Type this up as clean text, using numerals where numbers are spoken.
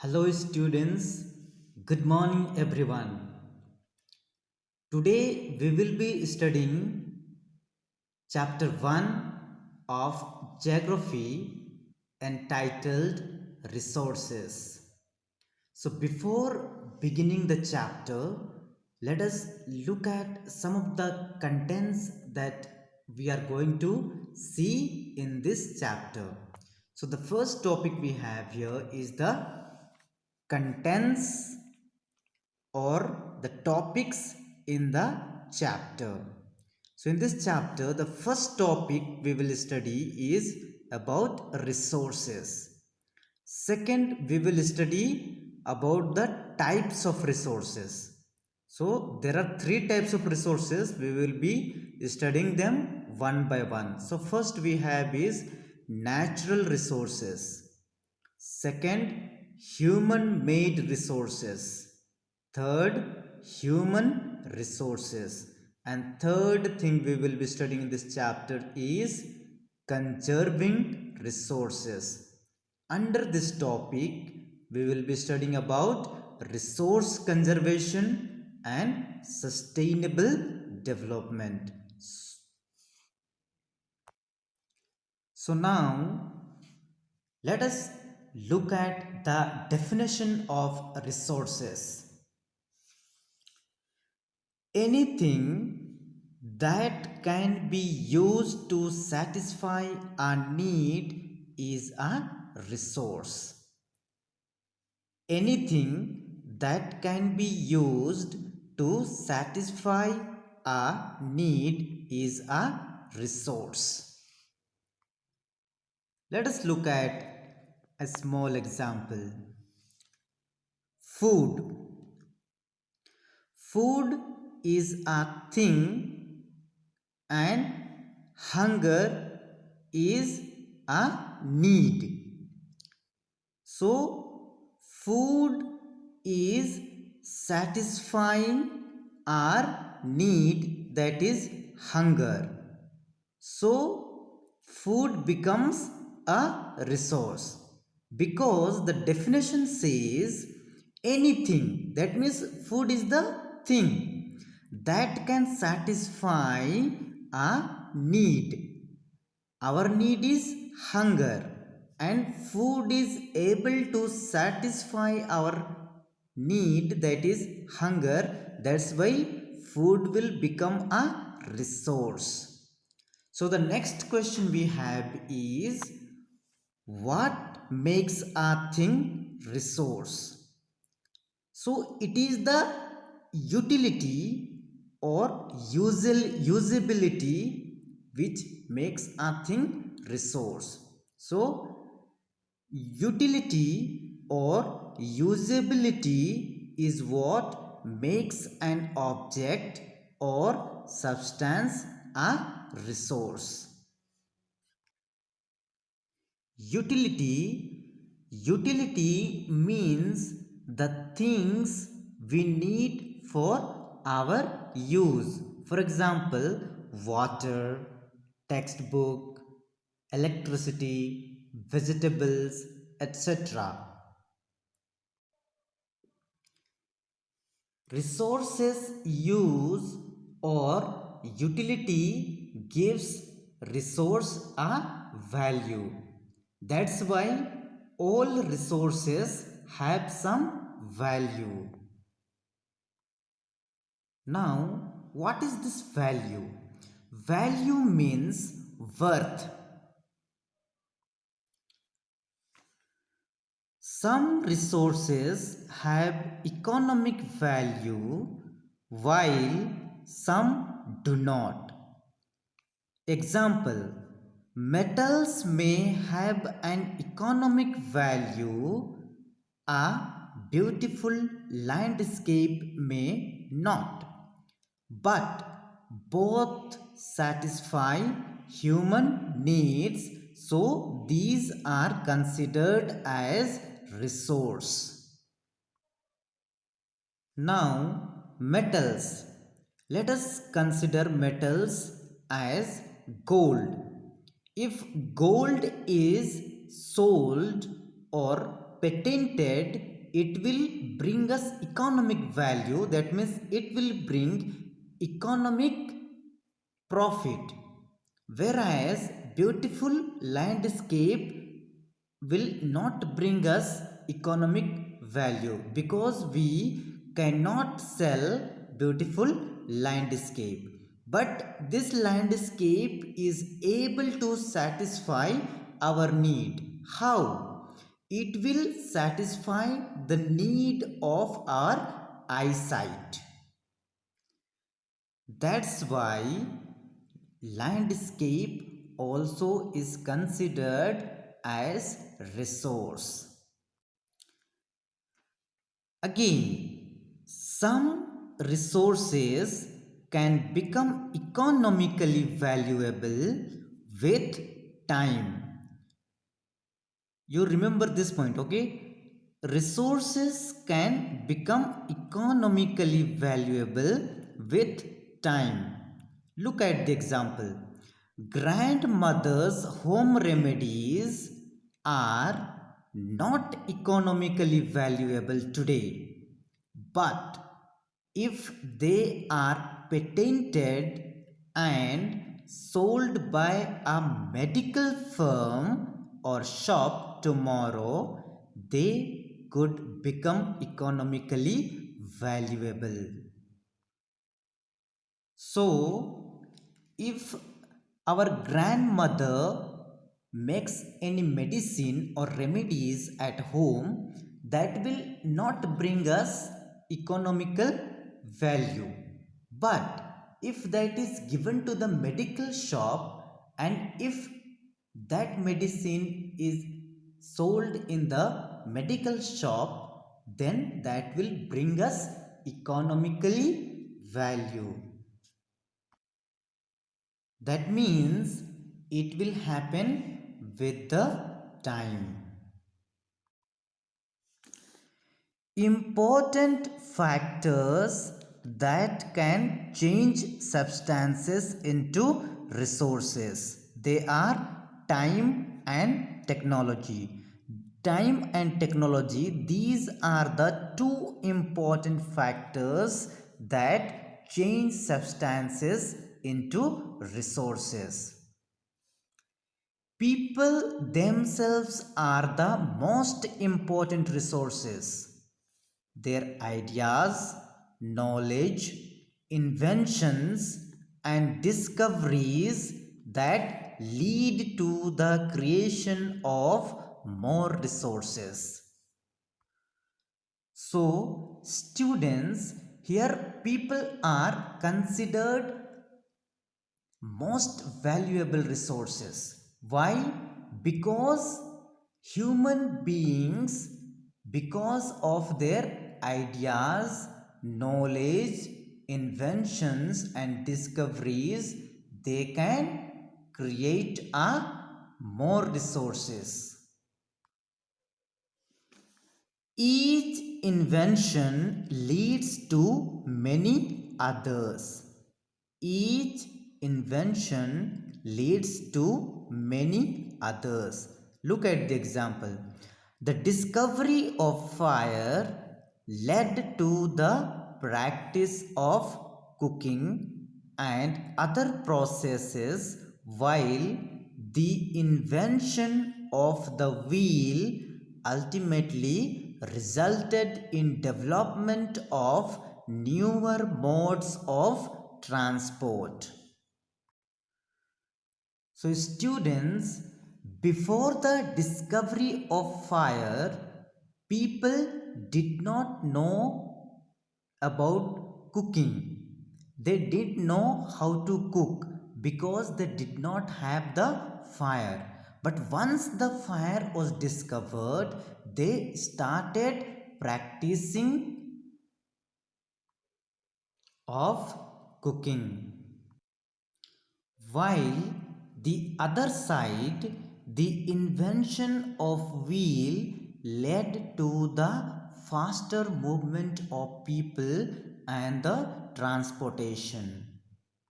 Hello, students. Good morning, everyone. Today we will be studying chapter 1 of Geography entitled Resources. So, before beginning the chapter, let us look at some of the contents that we are going to see in this chapter. So, the first topic we have here is the contents or the topics in the chapter. So in this chapter, the first topic we will study is about resources. Second, we will study about the types of resources. So there are three types of resources. We will be studying them one by one. So first we have is natural resources. Second, human made resources. Third, human resources. And third thing we will be studying in this chapter is conserving resources. Under this topic, we will be studying about resource conservation and sustainable development. So now let us look at the definition of resources. Anything that can be used to satisfy a need is a resource. Anything that can be used to satisfy a need is a resource. Let us look at a small example. Food. Food is a thing and hunger is a need. So, food is satisfying our need, that is hunger. So, food becomes a resource because the definition says anything, that means food is the thing that can satisfy a need. Our need is hunger, and food is able to satisfy our need, that is hunger. That's why food will become a resource. So the next question we have is, what makes a thing resource? So it is the utility or usability which makes a thing resource. So utility or usability is what makes an object or substance a resource. Utility means the things we need for our use. For example, water, textbook, electricity, vegetables, etc. Resources use or utility gives resource a value. That's why all resources have some value. Now, what is this value? Value means worth. Some resources have economic value while some do not. Example, metals may have an economic value, a beautiful landscape may not. But both satisfy human needs, so these are considered as resource. Now, metals. Let us consider metals as gold. If gold is sold or patented, it will bring us economic value. That means it will bring economic profit, whereas beautiful landscape will not bring us economic value, because we cannot sell beautiful landscape, but this landscape is able to satisfy our need. How? It will satisfy the need of our eyesight. That's why landscape also is considered as resource. Again, some resources can become economically valuable with time. You remember this point, okay? Resources can become economically valuable with time. Look at the example. Grandmother's home remedies are not economically valuable today, but if they are patented and sold by a medical firm or shop tomorrow, they could become economically valuable. So, if our grandmother makes any medicine or remedies at home, that will not bring us economical value. But if that is given to the medical shop, and if that medicine is sold in the medical shop, then that will bring us economically value. That means it will happen with the time. Important factors that can change substances into resources. They are time and technology. Time and technology, these are the two important factors that change substances into resources. People themselves are the most important resources. Their ideas, knowledge, inventions, and discoveries that lead to the creation of more resources. So, students, here people are considered most valuable resources. Why? Because human beings, because of their ideas, knowledge, inventions, and discoveries, they can create a more resources. Each invention leads to many others. Each invention leads to many others. Look at the example. The discovery of fire led to the practice of cooking and other processes, while the invention of the wheel ultimately resulted in development of newer modes of transport. So students, before the discovery of fire, people did not know about cooking. They did know how to cook because they did not have the fire. But once the fire was discovered, they started practicing of cooking. While the other side, the invention of wheel led to the faster movement of people and the transportation.